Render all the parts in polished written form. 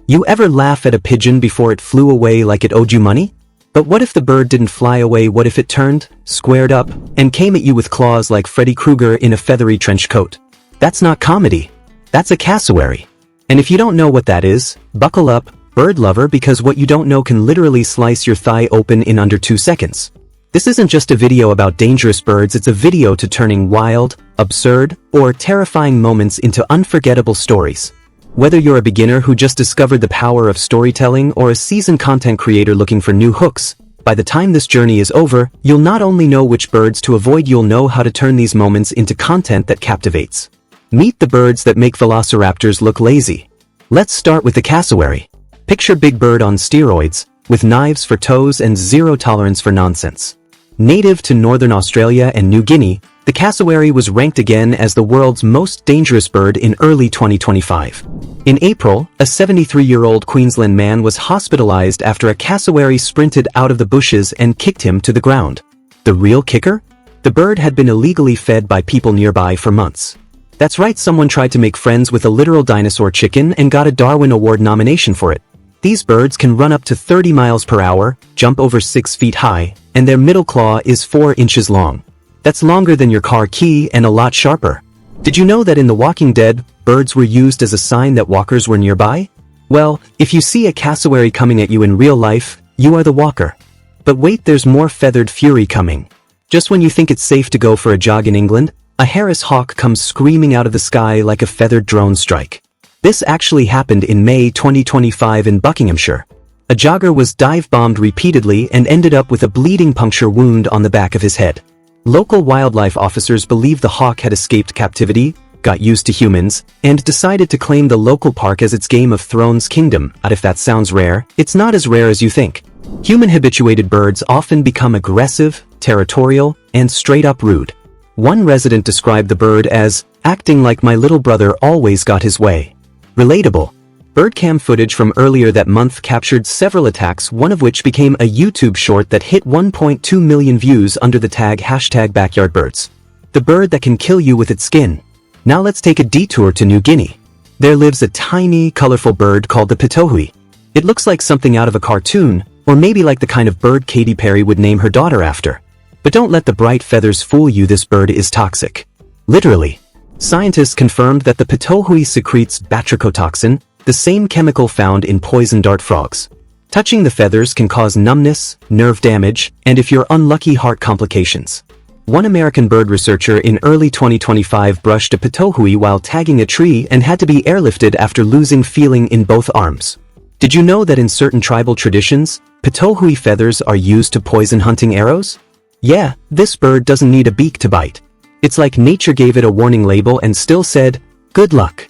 You ever laugh at a pigeon before it flew away like it owed you money? But what if the bird didn't fly away? What if it turned, squared up, and came at you with claws like Freddy Krueger in a feathery trench coat? That's not comedy. That's a cassowary. And if you don't know what that is, buckle up, bird lover, because what you don't know can literally slice your thigh open in under 2 seconds. This isn't just a video about dangerous birds, it's a video to turning wild, absurd, or terrifying moments into unforgettable stories. Whether you're a beginner who just discovered the power of storytelling or a seasoned content creator looking for new hooks, by the time this journey is over, you'll not only know which birds to avoid, you'll know how to turn these moments into content that captivates. Meet the birds that make velociraptors look lazy. Let's start with the cassowary. Picture big bird on steroids, with knives for toes and zero tolerance for nonsense. Native to northern Australia and New Guinea, the cassowary was ranked again as the world's most dangerous bird in early 2025. In April, a 73-year-old Queensland man was hospitalized after a cassowary sprinted out of the bushes and kicked him to the ground. The real kicker? The bird had been illegally fed by people nearby for months. That's right, someone tried to make friends with a literal dinosaur chicken and got a Darwin Award nomination for it. These birds can run up to 30 miles per hour, jump over 6 feet high, and their middle claw is 4 inches long. That's longer than your car key and a lot sharper. Did you know that in The Walking Dead, birds were used as a sign that walkers were nearby? Well, if you see a cassowary coming at you in real life, you are the walker. But wait, there's more feathered fury coming. Just when you think it's safe to go for a jog in England, a Harris hawk comes screaming out of the sky like a feathered drone strike. This actually happened in May 2025 in Buckinghamshire. A jogger was dive-bombed repeatedly and ended up with a bleeding puncture wound on the back of his head. Local wildlife officers believe the hawk had escaped captivity, got used to humans, and decided to claim the local park as its Game of Thrones kingdom. And if that sounds rare, it's not as rare as you think. Human-habituated birds often become aggressive, territorial, and straight-up rude. One resident described the bird as, "acting like my little brother always got his way." Relatable. Birdcam footage from earlier that month captured several attacks, one of which became a YouTube short that hit 1.2 million views under the tag #backyardbirds. The bird that can kill you with its skin. Now let's take a detour to New Guinea. There lives a tiny, colorful bird called the pitohui. It looks like something out of a cartoon, or maybe like the kind of bird Katy Perry would name her daughter after. But don't let the bright feathers fool you, this bird is toxic. Literally. Scientists confirmed that the pitohui secretes batrachotoxin, the same chemical found in poison dart frogs. Touching the feathers can cause numbness, nerve damage, and if you're unlucky, heart complications. One American bird researcher in early 2025 brushed a pitohui while tagging a tree and had to be airlifted after losing feeling in both arms. Did you know that in certain tribal traditions, pitohui feathers are used to poison hunting arrows? Yeah, this bird doesn't need a beak to bite. It's like nature gave it a warning label and still said, "Good luck."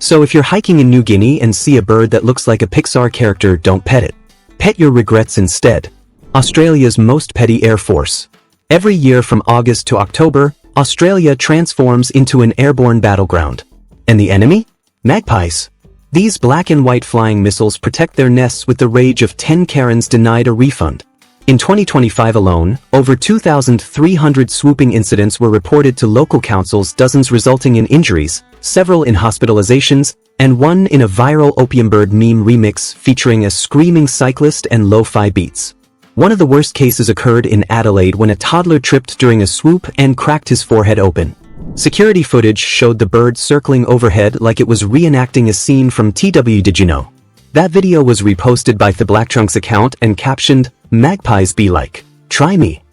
So if you're hiking in New Guinea and see a bird that looks like a Pixar character, don't pet it. Pet your regrets instead. Australia's most petty air force. Every year from August to October, Australia transforms into an airborne battleground. And the enemy? Magpies. These black and white flying missiles protect their nests with the rage of 10 Karens denied a refund. In 2025 alone, over 2,300 swooping incidents were reported to local councils, dozens resulting in injuries, several in hospitalizations, and one in a viral opium bird meme remix featuring a screaming cyclist and lo-fi beats. One of the worst cases occurred in Adelaide when a toddler tripped during a swoop and cracked his forehead open. Security footage showed the bird circling overhead like it was reenacting a scene from TW Did You Know? That video was reposted by the Blacktrunks account and captioned, "Magpies be like, try me."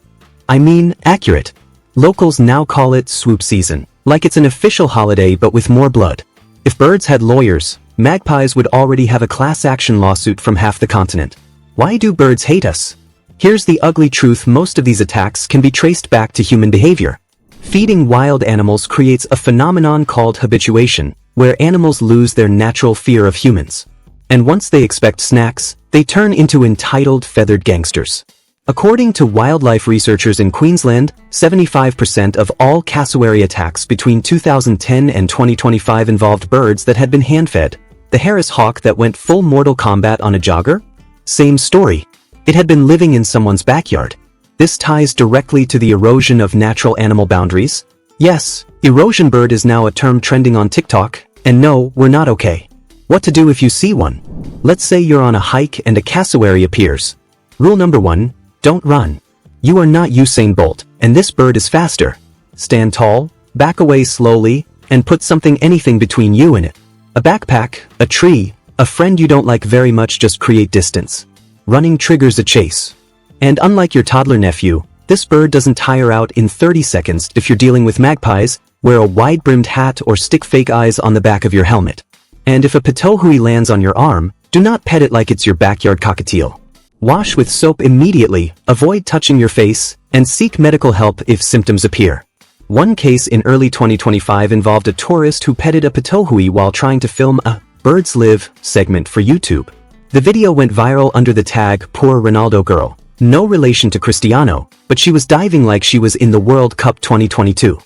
I mean, accurate. Locals now call it swoop season, like it's an official holiday but with more blood. If birds had lawyers, magpies would already have a class action lawsuit from half the continent. Why do birds hate us? Here's the ugly truth: most of these attacks can be traced back to human behavior. Feeding wild animals creates a phenomenon called habituation, where animals lose their natural fear of humans. And once they expect snacks, they turn into entitled feathered gangsters. According to wildlife researchers in Queensland, 75% of all cassowary attacks between 2010 and 2025 involved birds that had been hand-fed. The Harris hawk that went full Mortal Kombat on a jogger? Same story. It had been living in someone's backyard. This ties directly to the erosion of natural animal boundaries. Yes, erosion bird is now a term trending on TikTok, and no, we're not okay. What to do if you see one? Let's say you're on a hike and a cassowary appears. Rule number 1, don't run. You are not Usain Bolt, and this bird is faster. Stand tall, back away slowly, and put anything between you and it. A backpack, a tree, a friend you don't like very much, just create distance. Running triggers a chase. And unlike your toddler nephew, this bird doesn't tire out in 30 seconds. If you're dealing with magpies, wear a wide-brimmed hat or stick fake eyes on the back of your helmet. And if a pitohui lands on your arm, do not pet it like it's your backyard cockatiel. Wash with soap immediately, avoid touching your face, and seek medical help if symptoms appear. One case in early 2025 involved a tourist who petted a pitohui while trying to film a Birds Live segment for YouTube. The video went viral under the tag Poor Ronaldo Girl. No relation to Cristiano, but she was diving like she was in the World Cup 2022.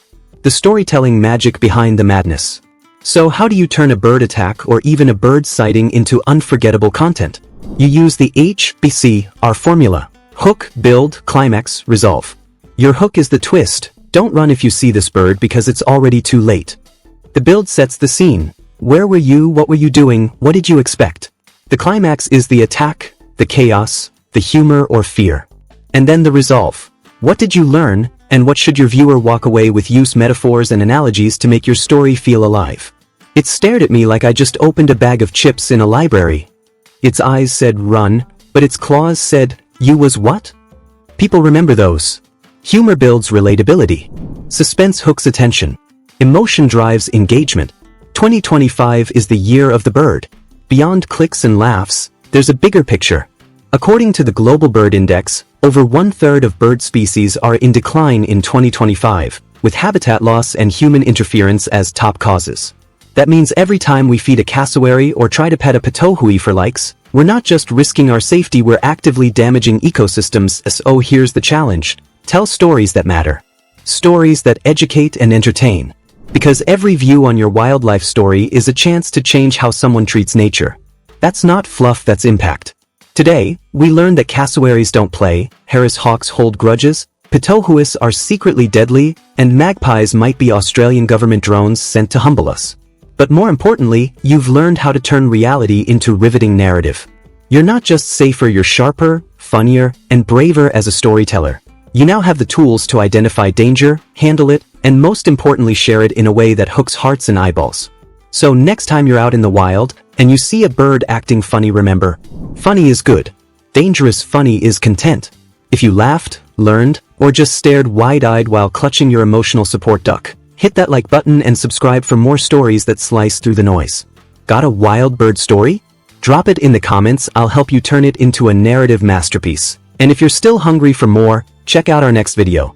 The storytelling magic behind the madness. So how do you turn a bird attack or even a bird sighting into unforgettable content? You use the HBCR formula. Hook, build, climax, resolve. Your hook is the twist. Don't run if you see this bird because it's already too late. The build sets the scene. Where were you? What were you doing? What did you expect? The climax is the attack, the chaos, the humor or fear. And then the resolve. What did you learn, and what should your viewer walk away with? Use metaphors and analogies to make your story feel alive. It stared at me like I just opened a bag of chips in a library. Its eyes said run, but its claws said, you was what? People remember those. Humor builds relatability. Suspense hooks attention. Emotion drives engagement. 2025 is the year of the bird. Beyond clicks and laughs, there's a bigger picture. According to the Global Bird Index, over 1/3 of bird species are in decline in 2025, with habitat loss and human interference as top causes. That means every time we feed a cassowary or try to pet a pitohui for likes, we're not just risking our safety, we're actively damaging ecosystems. So here's the challenge. Tell stories that matter. Stories that educate and entertain. Because every view on your wildlife story is a chance to change how someone treats nature. That's not fluff, that's impact. Today, we learned that cassowaries don't play, Harris hawks hold grudges, pitohuis are secretly deadly, and magpies might be Australian government drones sent to humble us. But more importantly, you've learned how to turn reality into riveting narrative. You're not just safer, you're sharper, funnier, and braver as a storyteller. You now have the tools to identify danger, handle it, and most importantly share it in a way that hooks hearts and eyeballs. So next time you're out in the wild, and you see a bird acting funny, remember, funny is good. Dangerous funny is content. If you laughed, learned, or just stared wide-eyed while clutching your emotional support duck, hit that like button and subscribe for more stories that slice through the noise. Got a wild bird story? Drop it in the comments, I'll help you turn it into a narrative masterpiece. And if you're still hungry for more, check out our next video.